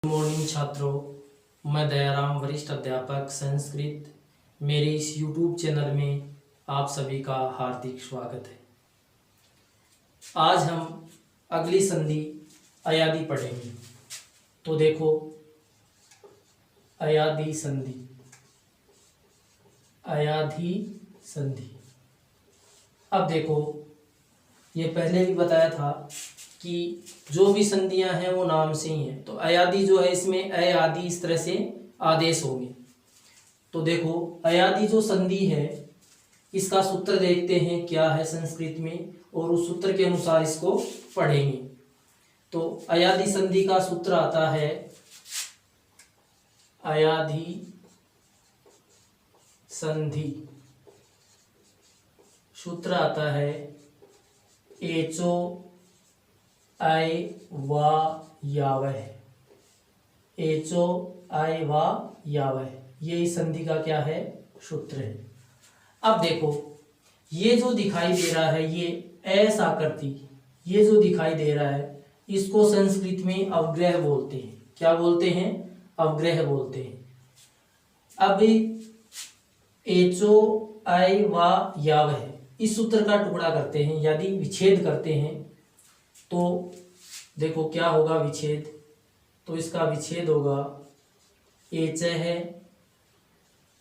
Good morning छात्रों, मैं दयाराम वरिष्ठ अध्यापक संस्कृत मेरे इस YouTube चैनल में आप सभी का हार्दिक स्वागत है। आज हम अगली संधि अयादि पढ़ेंगे। तो देखो, अयादि संधि, अयादि संधि। अब देखो, ये पहले भी बताया था कि जो भी संधियां हैं वो नाम से ही हैं। तो अयादि जो है, इसमें अयादि इस तरह से आदेश होंगे। तो देखो, अयादि जो संधि है इसका सूत्र देखते हैं क्या है संस्कृत में, और उस सूत्र के अनुसार इसको पढ़ेंगे। तो अयादि संधि का सूत्र आता है, अयादि संधि सूत्र आता है एचो आय वा यावह, एचो आय वा यावह, ये इस संधि का क्या है, सूत्र है। अब देखो, ये जो दिखाई दे रहा है, ये एस आकृति, ये जो दिखाई दे रहा है, इसको संस्कृत में अवग्रह बोलते हैं। क्या बोलते हैं? अवग्रह बोलते हैं। अब एचो आय वा यावह, इस सूत्र का टुकड़ा करते हैं, यदि विच्छेद करते हैं तो देखो क्या होगा विच्छेद। तो इसका विच्छेद होगा एच है,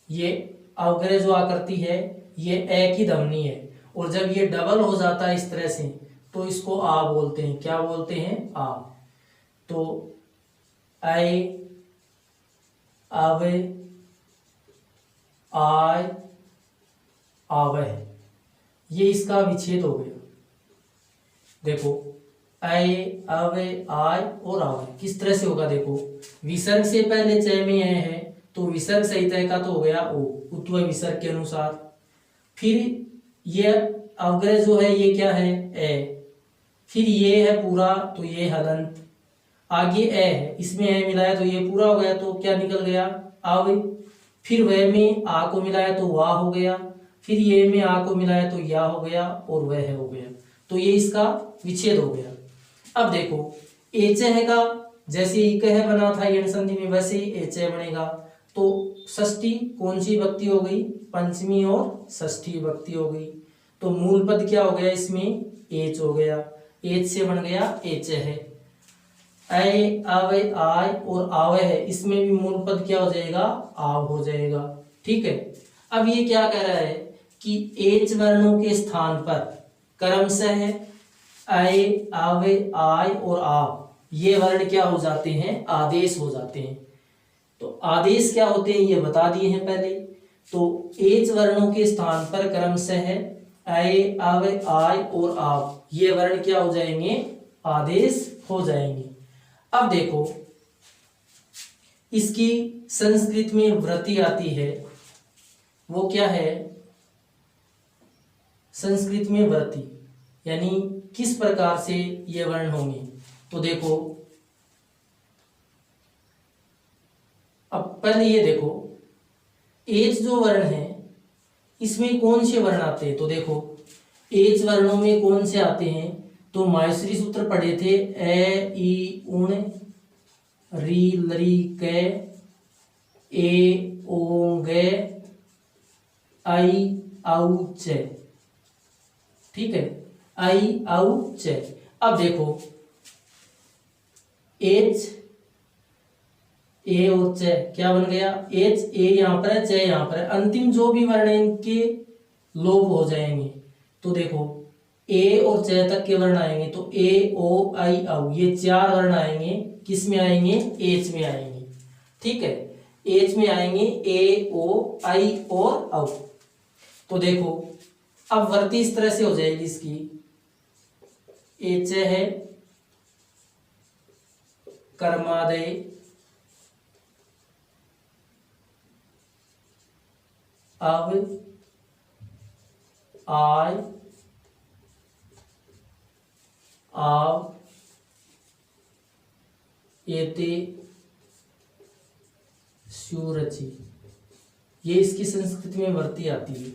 ये अवग्रह जो आकृति है ये ए की धमनी है, और जब ये डबल हो जाता है इस तरह से तो इसको आ बोलते हैं। क्या बोलते हैं? आ। तो आय, आवे, आय, आवह, ये इसका विच्छेद हो गया। देखो, आय, आवे, आय और आवे किस तरह से होगा। देखो, विसर्ग से पहले चय में ए है तो विसर्ग सहित का तो हो गया ओ, उत्व विसर्ग के अनुसार। फिर ये अवग्रह जो है ये क्या है? ए। फिर ये है पूरा तो ये हलंत, आगे ए है, इसमें ए मिलाया तो ये पूरा हो गया, तो क्या निकल गया? आवे। फिर वह में आ को मिलाया तो वाह हो गया, फिर ये में आ को मिलाया तो या हो गया, और वह हो गया। तो ये इसका विच्छेद हो गया। अब देखो, एच का जैसे इकह बना था यण संधि में, वैसे ही एच बनेगा। तो षष्ठी कौन सी विभक्ति हो गई? पंचमी और षष्ठी विभक्ति हो गई। तो मूल पद क्या हो गया इसमें? एच हो गया। एच से बन गया एच है। आय, आवे, आय और आवे है, इसमें भी मूल पद क्या हो जाएगा? आव हो जाएगा। ठीक है। अब ये क्या कह रहा है कि एच वर्णों के स्थान पर क्रमशः आय, आवे, आय और आव ये वर्ण क्या हो जाते हैं? आदेश हो जाते हैं। तो आदेश क्या होते हैं ये बता दिए हैं पहले। तो एच वर्णों के स्थान पर क्रमशः आय, आवे, आय और आव ये वर्ण क्या हो जाएंगे? आदेश हो जाएंगे। अब देखो, इसकी संस्कृत में वृत्ति आती है, वो क्या है? संस्कृत में वृत्ति यानी किस प्रकार से ये वर्ण होंगे। तो देखो, अब पहले ये देखो, एच जो वर्ण है इसमें कौन से वर्ण आते हैं। तो देखो, एच वर्णों में कौन से आते हैं? तो माहेश्वरी सूत्र पढ़े थे, ए, ई, उण, री, लरी, कै, ए, ओ, गे, आई, आउ, च। ठीक है, आई, आउ, च। अब देखो, एच, ए और च क्या बन गया? एच, ए यहां पर है, च यहां पर है, अंतिम जो भी वर्ण इनके लोप हो जाएंगे। तो देखो, ए और च तक के वर्ण आएंगे तो ए, ओ, आई, आउ ये चार वर्ण आएंगे। किस में आएंगे? एच में आएंगे। ठीक है, एच में आएंगे ए, ओ, आई और आउ। तो देखो, अब वृत्ति इस तरह से हो जाएगी इसकी, एच है कर्मादय, अब आय, आव, एते, स्युरचि, ये इसकी संस्कृत में वृत्ति आती है।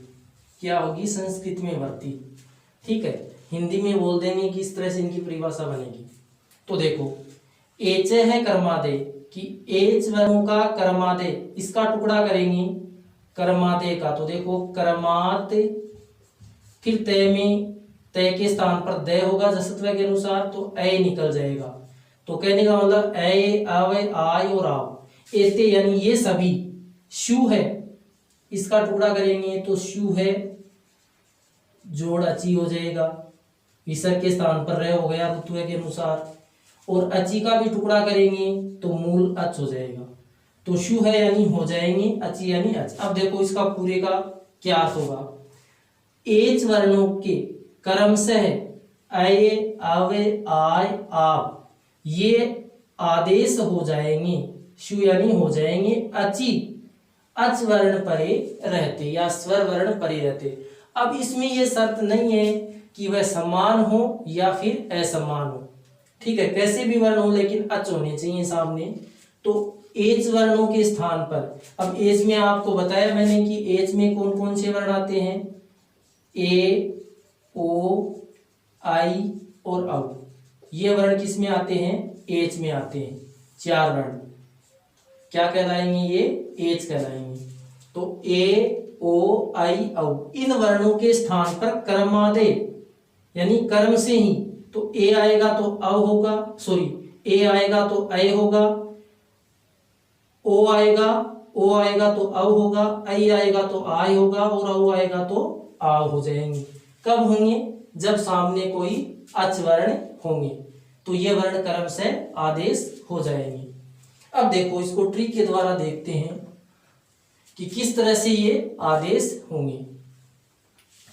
क्या होगी? संस्कृत में वृत्ति। ठीक है, हिंदी में बोल देंगे कि इस तरह से इनकी परिभाषा बनेगी। तो देखो, एच है कर्मादय, कि एच वर्णों का कर्मादे, इसका टुकड़ा करेंगे कर्मादे का, तो देखो कर्मात, फिर तय में, तय के स्थान पर दय होगा जसत्व के अनुसार, तो ए निकल जाएगा। तो कहने का मतलब ए, अव, आय और आव, एते यानी ये सभी, शु है, इसका टुकड़ा करेंगे तो शु है, जोड़ अची हो जाएगा, विसर्ग के स्थान पर रह हो गया ऋतु के अनुसार, और अची का भी टुकड़ा करेंगे तो मूल अच हो जाएगा। तो शु है यानी हो जाएंगे, अची यानी अच। अब देखो इसका पूरे का क्या अर्थ होगा। एच वर्णों के क्रमशः अय, अव, आय, आव ये आदेश हो जाएंगे, शु यानी हो जाएंगे अची, अच वर्ण परे रहते या स्वर वर्ण परे रहते। अब इसमें ये शर्त नहीं है कि वह समान हो या फिर असमान हो, ठीक है, कैसे भी वर्ण हो लेकिन अच होने चाहिए सामने। तो एच वर्णों के स्थान पर, अब एच में आपको बताया मैंने कि एच में कौन कौन से वर्ण आते हैं, ए, ओ, आई और औ, ये वर्ण किस में आते हैं, एच में आते हैं। चार वर्ण क्या कहलाएंगे, ये एच कहलाएंगे। तो ए, ओ, आई, औ इन वर्णों के स्थान पर कर्मादे यानी कर्म से ही, तो ए आएगा तो अव होगा, सॉरी ए आएगा तो अय होगा, ओ आएगा तो अव होगा, आई आएगा तो आय होगा, और औ आएगा तो आव हो जाएंगे। कब होंगे, जब सामने कोई अच वर्ण होंगे, तो ये वर्ण क्रम से आदेश हो जाएंगे। अब देखो इसको ट्रिक के द्वारा देखते हैं कि किस तरह से ये आदेश होंगे।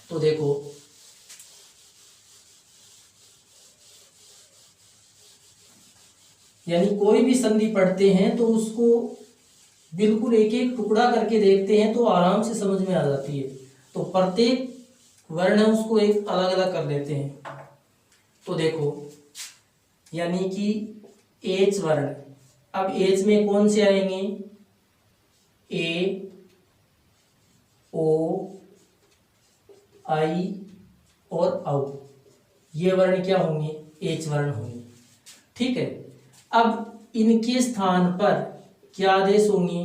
तो देखो यानी कोई भी संधि पढ़ते हैं तो उसको बिल्कुल एक एक टुकड़ा करके देखते हैं तो आराम से समझ में आ जाती है। तो प्रत्येक वर्ण है उसको एक अलग अलग कर लेते हैं। तो देखो यानी कि एच वर्ण, अब एच में कौन से आएंगे, ए, ओ, आई और औ, ये वर्ण क्या होंगे, एच वर्ण होंगे, ठीक है। अब इनके स्थान पर क्या आदेश होंगे,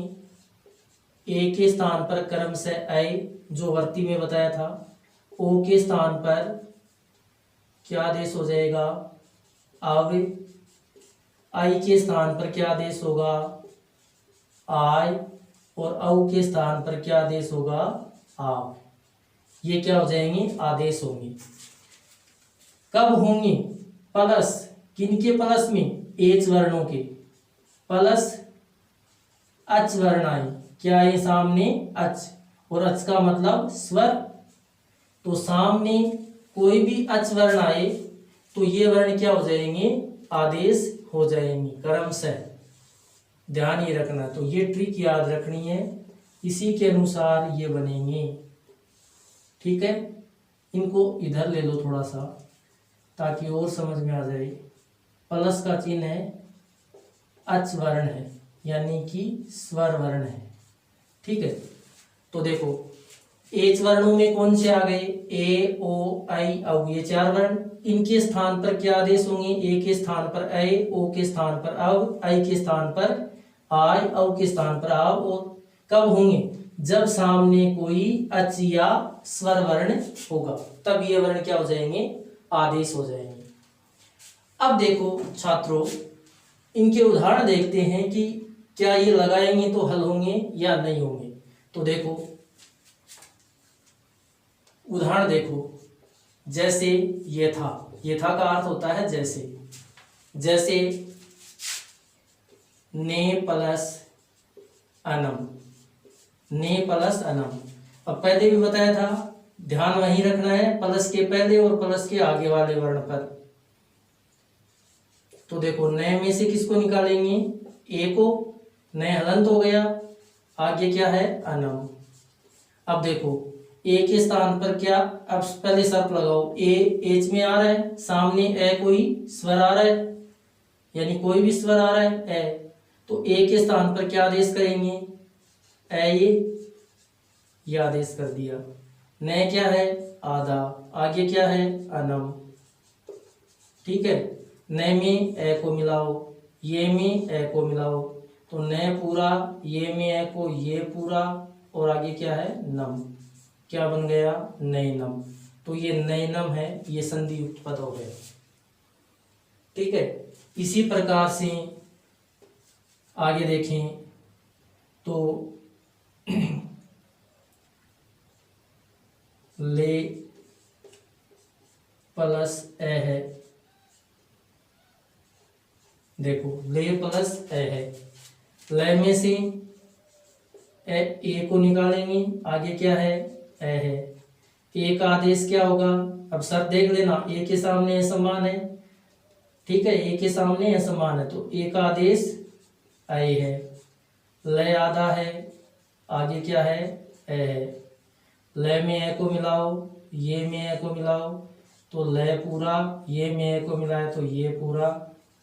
ए के स्थान पर क्रम से अय जो वर्ती में बताया था, ओ के स्थान पर क्या आदेश हो जाएगा, अव, आई के स्थान पर क्या आदेश होगा, आय, और औ के स्थान पर क्या आदेश होगा, आव। ये क्या हो जाएंगे, आदेश होंगे। कब होंगे, प्लस, किनके प्लस में, एच वर्णों के प्लस अच वर्ण आए, क्या है सामने, अच, और अच का मतलब स्वर, तो सामने कोई भी अच वर्ण आए तो ये वर्ण क्या हो जाएंगे, आदेश हो जाएंगे क्रम से, ध्यान ये रखना। तो ये ट्रिक याद रखनी है, इसी के अनुसार ये बनेंगे, ठीक है। इनको इधर ले लो थोड़ा सा ताकि और समझ में आ जाए। प्लस का चिन्ह है, अच वर्ण है यानी कि स्वर वर्ण है, ठीक है। तो देखो एच वर्णों में कौन से आ गए, ए, ओ, आई, औ, ये चार वर्ण, इनके स्थान पर क्या आदेश होंगे, ए के स्थान पर अय, ओ के स्थान पर अव, आई के स्थान पर आय, औ के स्थान पर आव, और कब होंगे, जब सामने कोई अच या स्वर वर्ण होगा तब ये वर्ण क्या हो जाएंगे, आदेश हो जाएंगे। अब देखो छात्रों इनके उदाहरण देखते हैं कि क्या ये लगाएंगे तो हल होंगे या नहीं होंगे। तो देखो उदाहरण देखो, जैसे यथा, यथा का अर्थ होता है जैसे, जैसे ने प्लस अनम, ने प्लस अनम। अब पहले भी बताया था, ध्यान वहीं रखना है प्लस के पहले और प्लस के आगे वाले वर्ण पर। तो देखो नए में से किसको निकालेंगे, ए को, नए हलंत हो गया, आगे क्या है, अनम। अब देखो ए के स्थान पर क्या, अब पहले शर्त लगाओ, ए एच में आ रहा है, सामने ए कोई स्वर आ रहा है यानी कोई भी स्वर आ रहा है ए, तो ए के स्थान पर क्या आदेश करेंगे, ए, ये आदेश कर दिया। नए क्या है, आधा, आगे क्या है, अनम, ठीक है। नए में ए को मिलाओ, ये में ए को मिलाओ, तो न पूरा, ये में ए को ये पूरा, और आगे क्या है नम, क्या बन गया नैनम। तो ये नैनम है, ये संधि युक्त पद हो गया। ठीक है, इसी प्रकार से आगे देखें तो ले प्लस ए है, देखो ले प्लस ए है, ले में से ए को निकालेंगे, आगे क्या है ए है, ए का आदेश क्या होगा, अब सर देख लेना, ए के सामने ए समान है, ठीक है, ए के सामने ए समान है, तो ए का आदेश ए है, ले आधा है, आगे क्या है ए है, ले में ए को मिलाओ, ये में ए को मिलाओ, तो ले पूरा, ये में ए को मिलाए तो ये पूरा,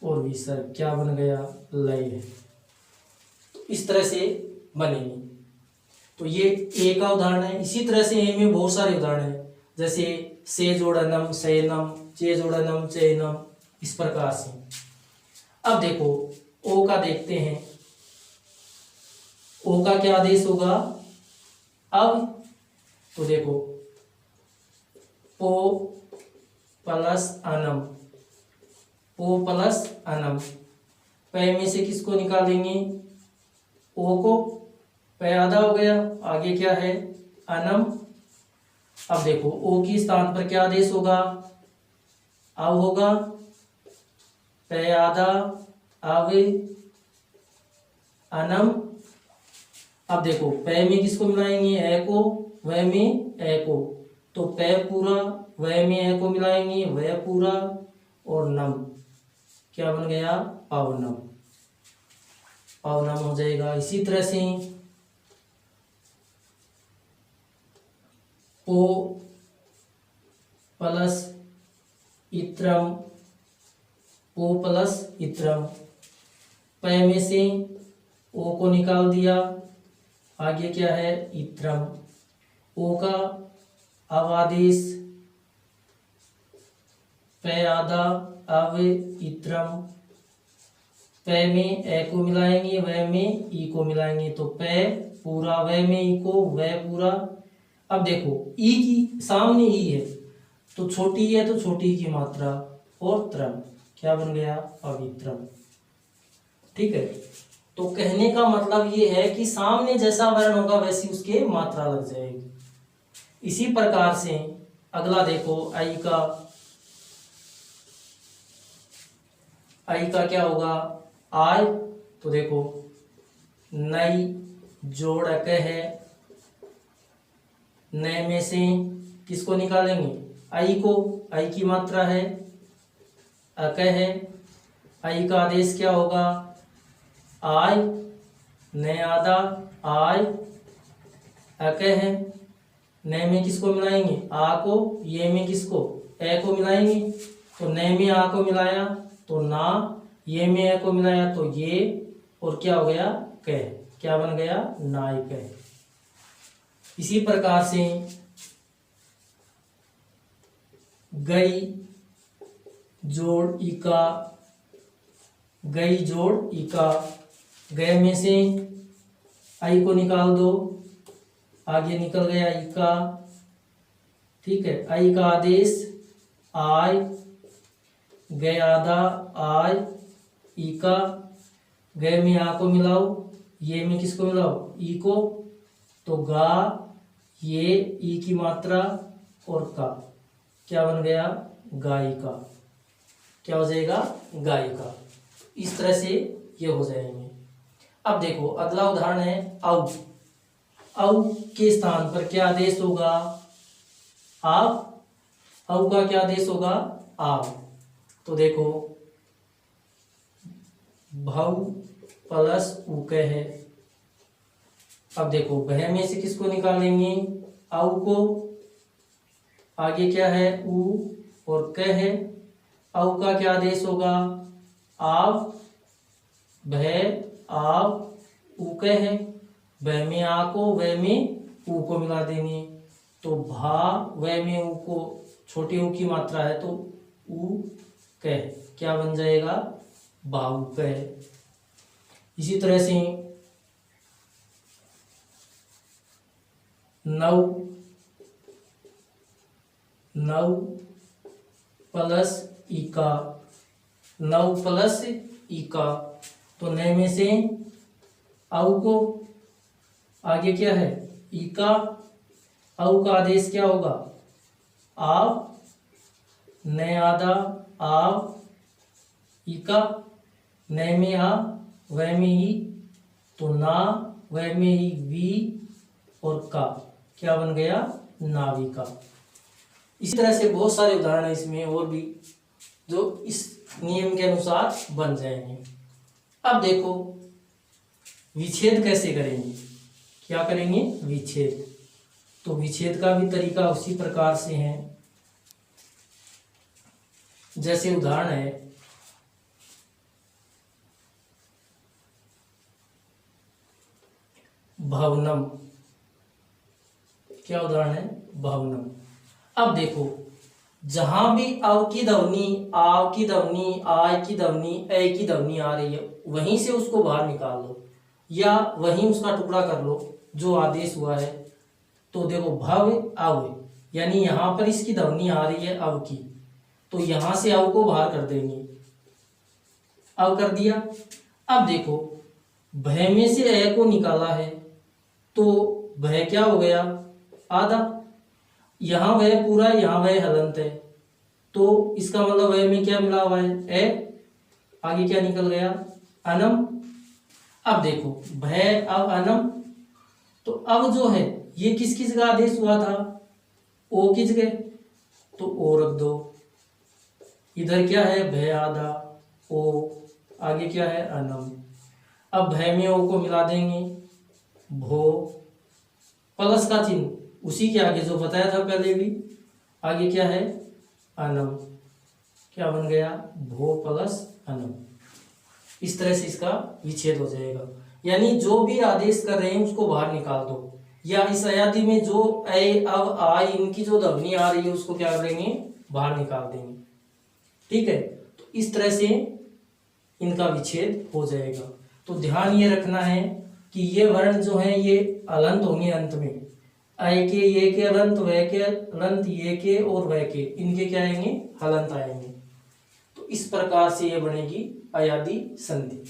और विसर्ग क्या बन गया लय है। तो इस तरह से बनेगी। तो ये ए का उदाहरण है। इसी तरह से ए में बहुत सारे उदाहरण हैं, जैसे से जोड़नम सेनम, चे जोड़नम चेनम, इस प्रकार से। अब देखो ओ का देखते हैं, ओ का क्या आदेश होगा अब, तो देखो पो प्लस अनम, पो प्लस अनम, पै में से किसको निकालेंगे ओ को, पै आधा हो गया, आगे क्या है अनम। अब देखो ओ की स्थान पर क्या आदेश होगा, अब होगा पै आधा आवे अनम। अब देखो पै में किसको मिलाएंगे ए को, वह में ए को, तो पै पूरा, वह में ए को मिलाएंगे वह पूरा, और नम क्या बन गया पावनम, पावनम हो जाएगा। इसी तरह से पो प्लस इत्रम, पो प्लस इत्रम, पै में से ओ को निकाल दिया, आगे क्या है इत्रम, ओ का अब आदेश पै आधा आवे इत्रम, पै में ए को मिलाएंगे वह में ई को मिलाएंगे, तो पै पूरा, वह में ई को वह पूरा। अब देखो ई की सामने ई है, तो छोटी है तो छोटी की मात्रा, और त्रम क्या बन गया अवित्रम। ठीक है, तो कहने का मतलब ये है कि सामने जैसा वर्ण होगा वैसी उसके मात्रा लग जाएगी। इसी प्रकार से अगला देखो आई का क्या होगा आय, तो देखो नई जोड़ अक है, नए में से किसको निकालेंगे आई को, आई की मात्रा है अक है, आई का आदेश क्या होगा आय, नए आधा आय अक है, नए में किसको मिलाएंगे आ को, ये में किसको ए को मिलाएंगे, तो नए में आ को मिलाया तो ना, ये में ए को मिलाया तो ये, और क्या हो गया कह, क्या बन गया नाय कह। इसी प्रकार से गई जोड़ इका, गई जोड़ इका, गए में से आई को निकाल दो, आगे निकल गया इका। ठीक है, आई का आदेश आय, गए आधा आय इका, गए में आ को मिलाओ, ये में किसको मिलाओ ई को, तो गा, ये ई की मात्रा और का, क्या बन गया गायिका, क्या हो जाएगा गायिका। इस तरह से ये हो जाएंगे। अब देखो अगला उदाहरण है औ, औ के स्थान पर क्या आदेश होगा आप, औ का क्या आदेश होगा आप, तो देखो भव प्लस उक है। अब देखो भय में से किसको निकालेंगे औ को, आगे क्या है उ और क है, औ का क्या आदेश होगा आव, भय आव उक है, भय में आ को वह में उ को मिला देंगे, तो भा वह में उ को, छोटी उ की मात्रा है तो उ कह, क्या बन जाएगा भावुक है। इसी तरह से 9 प्लस इका, 9 प्लस इका, तो 9 में से औ को आगे क्या है इका, औ का आदेश क्या होगा आव, न आधा आव, इका, न में आ, वह में ई, तो ना, वह में ई वी, और का क्या बन गया नाविका। इसी तरह से बहुत सारे उदाहरण है इसमें और भी जो इस नियम के अनुसार बन जाएंगे। अब देखो विच्छेद कैसे करेंगे, क्या करेंगे विच्छेद। तो विच्छेद का भी तरीका उसी प्रकार से है, जैसे उदाहरण है भवनम, क्या उदाहरण है भवनम। अब देखो जहां भी अव की ध्वनि, आव की ध्वनि, आय की ध्वनि, ए की ध्वनि आ रही है वहीं से उसको बाहर निकाल लो या वहीं उसका टुकड़ा कर लो जो आदेश हुआ है। तो देखो भव अव, यानी यहां पर इसकी ध्वनि आ रही है अव की, तो यहां से अव को बाहर कर देंगे, अव कर दिया। अब देखो भय में से ए को निकाला है तो भय क्या हो गया आधा, यहां वह पूरा, यहां वह हलंत है, तो इसका मतलब वह में क्या मिला हुआ है ए, आगे क्या निकल गया अनम। अब देखो भय अब अनम, तो अब जो है ये किस किस का आदेश हुआ था ओ की जगह, तो ओ रख दो, इधर क्या है भय आधा ओ, आगे क्या है अनम। अब भय में ओ को मिला देंगे भो, प्लस का चिन्ह उसी के आगे जो बताया था पहले भी, आगे क्या है अनम, क्या बन गया भो प्लस अनम। इस तरह से इसका विच्छेद हो जाएगा, यानी जो भी आदेश कर रहे हैं उसको बाहर निकाल दो, या इस अयादी में जो ए अब आ इनकी जो ध्वनि आ रही है उसको क्या करेंगे बाहर निकाल देंगे। ठीक है, तो इस तरह से इनका विच्छेद हो जाएगा। तो ध्यान ये रखना है कि ये वर्ण जो है ये अलंत होंगे अंत में, अय के ये के अलंत, वह के अलंत, ये के और वह के, इनके क्या आएंगे हलंत आएंगे। तो इस प्रकार से ये बनेगी अयादी संधि।